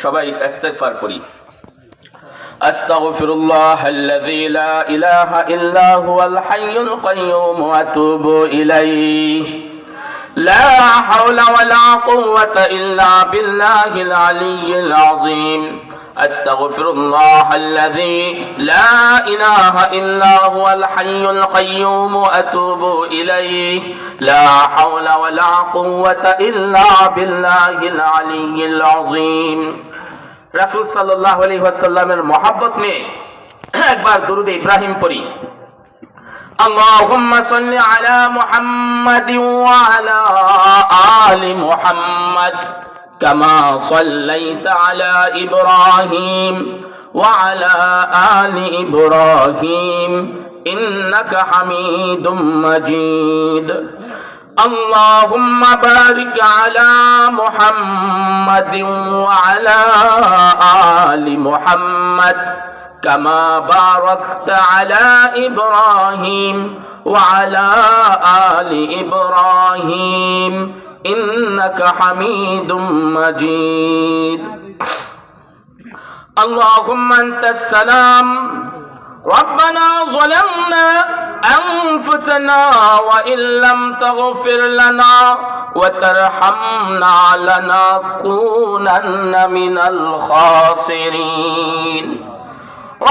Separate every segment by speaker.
Speaker 1: সবাই ইস্তেগফার করি। আস্তাগফিরুল্লাহাল্লাযী লা ইলাহা ইল্লা হুয়াল হাইয়ুল কাইয়্যুম ওয়া আতুবু ইলাইহি লা হাওলা ওয়ালা কুওয়াতা ইল্লা বিল্লাহিল আলিয়্যিল আযীম। আস্তাগফিরুল্লাহাল্লাযী লা ইলাহা ইল্লা হুয়াল হাইয়ুল কাইয়্যুম ওয়া আতুবু ইলাইহি লা হাওলা ওয়ালা কুওয়াতা ইল্লা বিল্লাহিল আলিয়্যিল আযীম। রাসূল সাল্লাল্লাহু আলাইহি ওয়াসাল্লামের মহব্বত নিয়ে একবার দুরূদ ইব্রাহিম পড়ি। আল্লাহুম্মা সাল্লি আলা মুহাম্মাদিন ওয়া আলা আলি মুহাম্মাদ কামা সাল্লাইতা আলা ইব্রাহিম ওয়া আলা আলি ইব্রাহিম ইন্নাকা হামিদুম মাজিদ। اللهم بارك على محمد وعلى آل محمد كما باركت على إبراهيم وعلى آل إبراهيم إنك حميد مجيد. اللهم أنت السلام ربنا ظلمنا أنفسنا وإن لم تغفر لنا وترحمنا لنكونن من الخاسرين.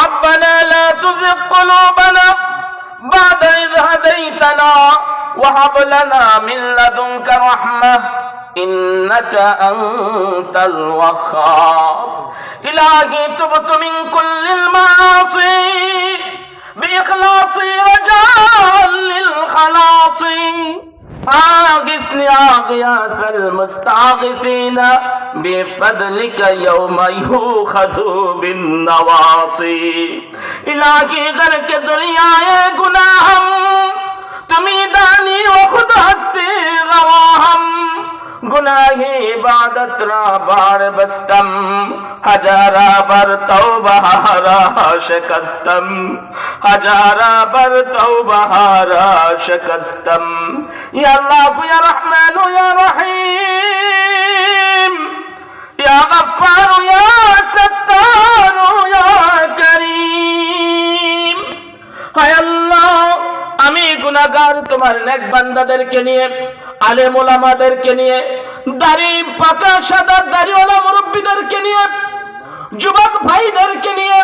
Speaker 1: ربنا لا تزغ قلوبنا بعد إذ هديتنا وهب لنا من لدنك رحمة إنك أنت الوهاب. إلهي تبت من كل المعاصي بإخلاص رجاء للخلاص أغثني أغياث المستغيثين بفضلك يوم يؤخذ بالنواصي. إلهي غرق دریائے گناہم تمی دانی و خود ہستی غواہم گناہی عبادت را بار بستم ہزارہ بر توبہ را شکستم ہزارہ بر توبہ را شکستم. یا اللہ یا رحمان یا رحیم یا غفار یا ستار یا کریم. হায় আল্লাহ, আমি গুনাহগার তোমার নেক বান্দাদেরকে নিয়ে, আলেম ওলামাদেরকে নিয়ে, দাড়ি পাকা সাদা দাড়িওয়ালা মুরব্বীদেরকে নিয়ে, যুবক ভাইদেরকে নিয়ে,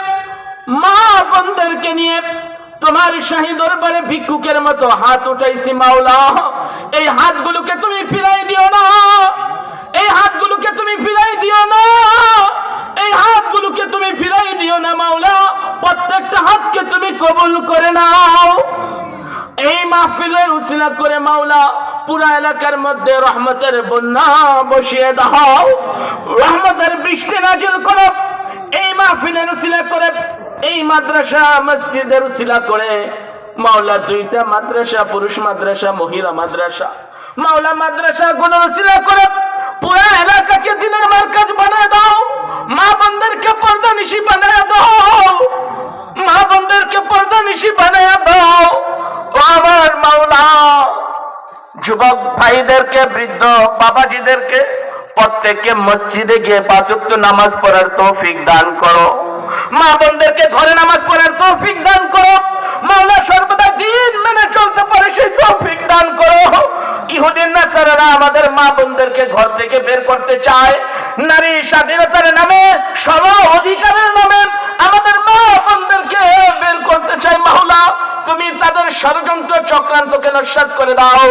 Speaker 1: মা বোনদেরকে নিয়ে তোমার শাহী দরবারে ভিক্ষুকের মতো হাত উঠাইছি মাওলা। এই হাতগুলোকে তুমি ফিরাই দিও না, এই হাতগুলোকে তুমি ফিরাই দিও না, এই হাতগুলোকে তুমি ফিরাই দিও না মাওলা। প্রত্যেকটা হাতকে তুমি কবুল করে নাও। এই মাহফিলের উসিলা করে মাওলা পুরা এলাকার মধ্যে রহমতের বন্যা বসিয়ে দাও, রহমতের বৃষ্টি নাজিল করো। এই মাহফিলের উসিলা করে, এই মাদ্রাসা মসজিদের উসিলা করে মাওলা দুইটা মাদ্রাসা, পুরুষ মাদ্রাসা, মহিলা মাদ্রাসা, মাওলা মাদ্রাসা গুলো উসিলা করে পুরা এলাকাকে দিনের মার্কাজ বানায় দাও। মা বোনদেরকে পর্দা নিশি বানায় দাও, মা বোনদেরকে পর্দা নিশি বানায় দাও। ও আমার মাওলা, যুবক ভাইদেরকে, বৃদ্ধ বাবাজিদেরকে প্রত্যেককে মসজিদে গিয়ে 5 ওয়াক্ত নামাজ পড়ার তৌফিক দান করো। মা বোনদেরকে ঘরে নামাজ পড়ার তৌফিক দান করো। মাওলা সর্বদা দিন মেনে চলতে পারে সেই তৌফিক দান করো। ইহুদি নাসারারা আমাদের মা বোনদেরকে ঘর থেকে বের করতে চায়, নারী স্বাধীনতার নামে, সম অধিকারের নামে আমাদের মা বোনদেরকে বের করতে চায়। মাওলা তুমি তাদের ষড়যন্ত্র চক্রান্তকে নস্যাৎ করে দাও।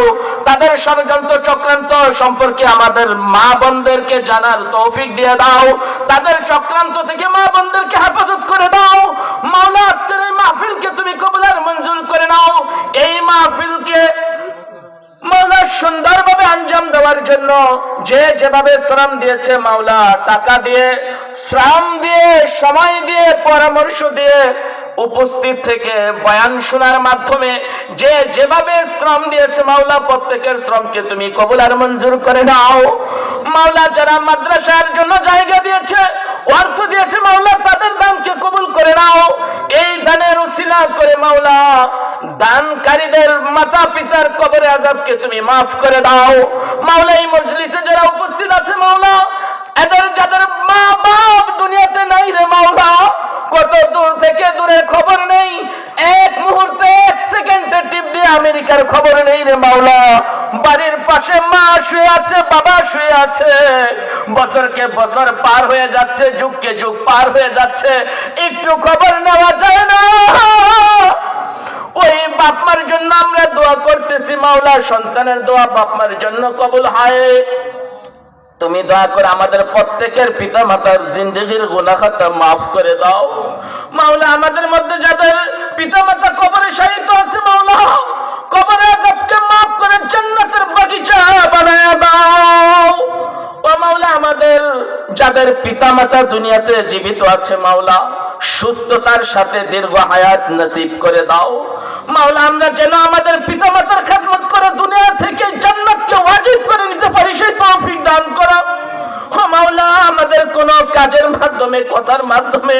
Speaker 1: তাদের ষড়যন্ত্র চক্রান্ত সম্পর্কে আমাদের মা বোনদেরকে জানার তৌফিক দিয়ে দাও। তাদের চক্রান্ত থেকে মা বোনদেরকে হেফাজত করে দাও। মাওলা আজকের এই মাহফিলকে তুমি কবুল আর মঞ্জুর করে নাও। এই মাহফিলকে মাওলা সুন্দরভাবে আঞ্জাম দেওয়ার জন্য যে যেভাবে শ্রম দিয়েছে মাওলা, টাকা দিয়ে, শ্রম দিয়ে, সময় দিয়ে, পরামর্শ দিয়ে, উপস্থিত থেকে বয়ান শোনার মাধ্যমে যে যেভাবে শ্রম দিয়েছে মাওলা, প্রত্যেকের শ্রমকে তুমি কবুল আর মঞ্জুর করে নাও। মাওলা যারা মাদ্রাসার জন্য জায়গা দিয়েছে, অর্থ দিয়েছে মাওলা, তাদের দানকে কবুল করে নাও। এই দানের উসিলা করে মাওলা দানকারীদের মাতা পিতার কবরে আযাবকে তুমি মাফ করে দাও। মাওলা এই মজলিসে যারা উপস্থিত আছে মাওলা, এদের যাদের মা বাবা বছরকে বছর পার হয়ে যাচ্ছে, যুগকে যুগ পার হয়ে যাচ্ছে, একটু খবর নেওয়া যায় না। ওই বাপমার জন্য আমরা দোয়া করতেছি, মাওলা সন্তানের দোয়া বাপমার জন্য কবুল হয়। তুমি দয়া করে আমাদের প্রত্যেকের পিতা মাতার জিন্দেগির গুনাহ খাতা মাফ করে দাও মাওলা। আমাদের মধ্যে যাদের পিতা মাতা কবরে শায়িত আছে মাওলা, কবরে আযাবকে মাফ করে জান্নাতের বাগিচা বানায় দাও ও মাওলা। আমাদের যাদের পিতা মাতা দুনিয়াতে জীবিত আছে মাওলা, সুস্থতার সাথে দীর্ঘ হায়াত নসিব করে দাও মাওলা। আমরা যেন আমাদের পিতা মাতার খেদমত করে দুনিয়া থেকে জান্নাতকে ওয়াজিব করে নিতে পারি, সেই তৌফিক দান করো ও মাওলা। আমাদের কোন কাজের মাধ্যমে, কথার মাধ্যমে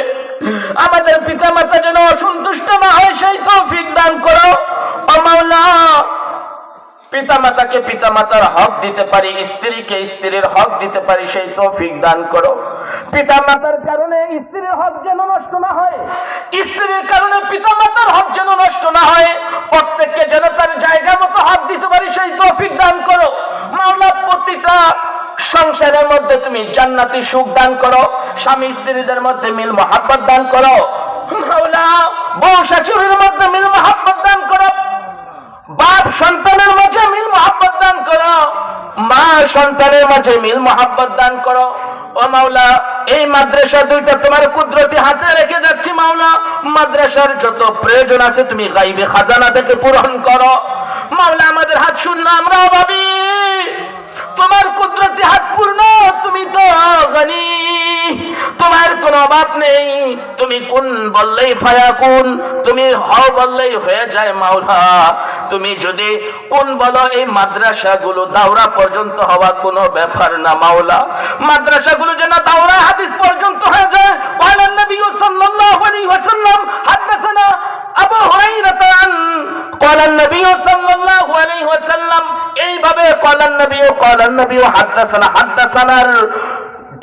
Speaker 1: আমাদের পিতা মাতা যেন অসন্তুষ্ট না হয়, সেই তৌফিক দান করো ও মাওলা। পিতা মাতাকে পিতা মাতার হক দিতে পারি, স্ত্রীকে স্ত্রীর হক দিতে পারি, সেই তৌফিক দান করো। পিতা মাতার কারণে স্ত্রীর হক যেন নষ্ট না হয়, স্ত্রীর কারণে পিতা মাতার হক যেন নষ্ট না হয়, প্রত্যেককে যেন তার জায়গা মতো হক দিতে পারি, সেই তৌফিক দান করো মাওলা। প্রতিটা সংসারের মধ্যে তুমি জান্নাতি সুখ দান করো, স্বামী স্ত্রীদের মধ্যে মিল মহাব্বত দান করো মাওলা। বউ শাশুড়ির মধ্যে মিল মহাব্বত দান করো, বাপ সন্তানের মাঝে মিল মহাব্বত দান করো, মা সন্তানের মাঝে মিল মহাব্বত দান করো ও মাওলা। এই মাদ্রাসা দুইটা তোমার কুদরতি হাতে রেখে যাচ্ছি মাওলা। মাদ্রাসার যত প্রয়োজন আছে তুমি গাইবে খাজানা থেকে পূরণ করো মাওলা। আমাদের হাত শূন্য, আমরা অভাবী, তোমার কুদরতি হাত পূর্ণ, তুমি তো গনি, তোমার কোনো অভাব নেই। তুমি কোন বললেই ফায়াকুন, তুমি হও বললেই হয়ে যায় মাওলা। তুমি যদি কোন বলো, এই মাদ্রাসাগুলো দাওরা পর্যন্ত হওয়া কোনো ব্যাপার না মাওলা। মাদ্রাসাগুলো যেন দাওরা হাদিস পর্যন্ত হয়ে যায়। ক্বালা নবী সাল্লাল্লাহু আলাইহি ওয়াসাল্লাম হাদাসানা আবু হুরায়রা ক্বালা নবী সাল্লাল্লাহু আলাইহি ওয়াসাল্লাম, এইভাবে ক্বালা নবী হাদাসানার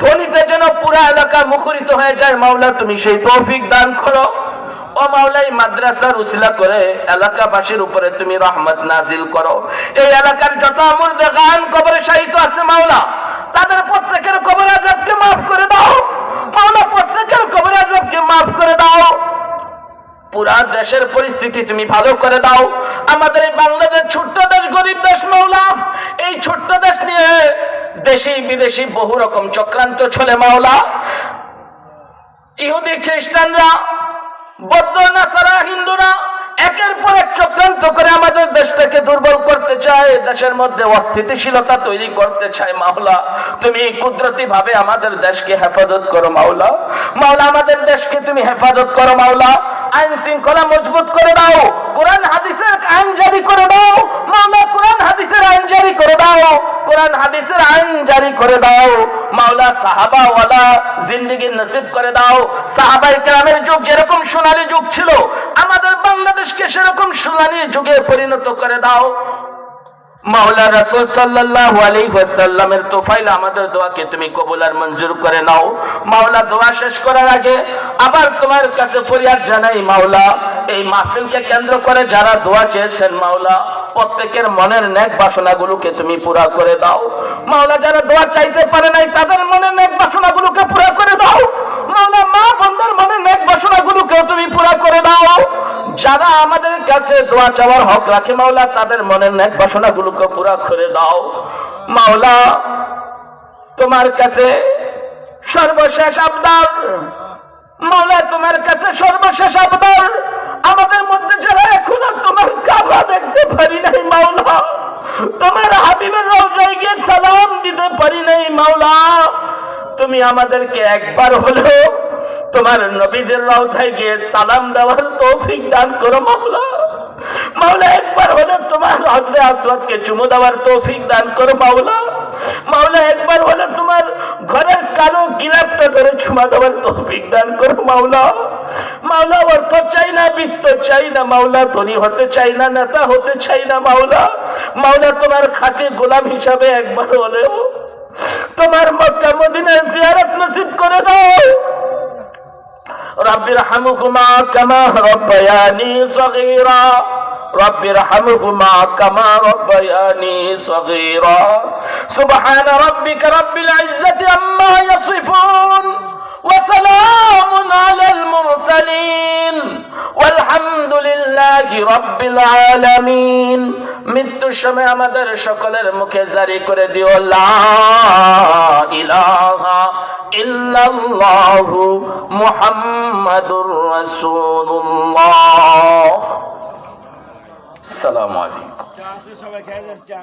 Speaker 1: ধ্বনিতে যেন পুরো এলাকা মুখরিত হয়ে যায় মাওলা। তুমি সেই তৌফিক দান করো ও মাওলা। এই মাদ্রাসার উসিলা করে এলাকাবাসীর উপরে তুমি রহমত নাজিল করো। এই এলাকার যত মুর্দাগান কবরে শায়িত আছে মাওলা, তাদের প্রত্যেকের কবর আযাবকে মাফ করে দাও মাওলা, প্রত্যেকের কবর আযাবকে মাফ করে দাও। পুরা দেশের পরিস্থিতি তুমি ভালো করে দাও। আমাদের এই বাংলাদেশ ছোট্ট দেশ, গরিব দেশ মাওলা, এই ছোট্ট দেশ নিয়ে দেশি বিদেশি বহু রকম চক্রান্ত চলে মাওলা। ইহুদি খ্রিস্টানরা, বৌদ্ধ নাসারা, হিন্দুরা একের পর এক চক্রান্ত করে আমাদের দেশটাকে দুর্বল করতে চায়, দেশের মধ্যে অস্থিতিশীলতা তৈরি করতে চায় মাওলা। তুমি কুদরতি ভাবে আমাদের দেশকে হেফাজত করো মাওলা। মাওলা আমাদের দেশকে তুমি হেফাজত করো মাওলা। আইন শৃঙ্খলা মজবুত করে দাও, কোরআন হাদিসের আইন জারি করে দাও মাওলা। কোরআন হাদিসের আইন জারি করে দাও, কোরআন হাদিসের আইন জারি করে দাও মাওলা। সাহাবা ওয়ালা জিন্দেগি নসিব করে দাও। সাহাবায়ে কেরামের যুগ যেরকম সোনালী যুগ ছিল, আমাদের বাংলাদেশকে সেরকম সোনালী যুগে পরিণত করে দাও মাওলা। রাসূল সাল্লাল্লাহু আলাইহি ওয়াসাল্লামের তোফাইল আমাদের দোয়াকে তুমি কবুল আর মঞ্জুর করে নাও মাওলা। দোয়া শেষ করার আগে আবার তোমার কাছে ফরিয়াদ জানাই মাওলা, এই মাহফিলকে কেন্দ্র করে যারা দোয়া চেয়েছেন মাওলা, প্রত্যেকের মনের নেক বাসনাগুলোকে তুমি পুরা করে দাও মাওলা। যারা দোয়া চাইতে পারে নাই, তাদের মনের নেক বাসনাগুলোকে পুরা করে দাও মাওলা। মা বন্ধুর মনের নেক বাসনাগুলোকে তুমি পুরা করে দাও। যারা আমাদের কাছে দোয়া চাওয়ার হক রাখে মাওলা, তাদের মনের নেক বাসনাগুলোকে পুরা করে দাও মাওলা। তোমার কাছে সর্বশেষ আবদার মাওলা, তোমার কাছে সর্বশেষ আবদার, আমাদের মধ্যে যারা এখনো তোমার কাবা দেখতে পারি নাই মাওলা, তোমার হাবিবের রওজায় গিয়ে সালাম দিতে পারি নাই মাওলা, তুমি আমাদেরকে একবার হলেও তোমার নবীজির রওজায় গিয়ে সালাম দেওয়ার তৌফিক দান করো মাওলা। মাওলা একবার হলে তোমার হজরে আসওয়াদকে চুমু দেওয়ার তৌফিক দান করো মাওলা। মাওলা একবার হলে তোমার ঘরের কালো গিলাফটা ধরে চুমা দেওয়ার তৌফিক দান করো মাওলা। মাওলা অর্থ চাই না, বিত্ত চাই না মাওলা, ধনী হতে চাই না, নেতা হতে চাই না মাওলা। মাওলা তোমার খাঁটি গোলাম হিসাবে একবার হলেও তোমার মক্কা মদিনায় জিয়ারত নসিব করে দাও। রব্বিরহামহুমা কামা রাব্বায়ানি সগীরা رب ارحمهما كما ربياني صغيرا سبحان ربك رب العزة عما يصفون وسلام على المرسلين والحمد لله رب العالمين মৃত্যুর সময় আমাদের সকলের মুখে জারি করে দিও লা ইলাহা ইল্লাল্লাহু মুহাম্মাদুর রাসূলুল্লাহ। আসসালামু আলাইকুম।
Speaker 2: সবাই খেয়ে যাচ্ছে।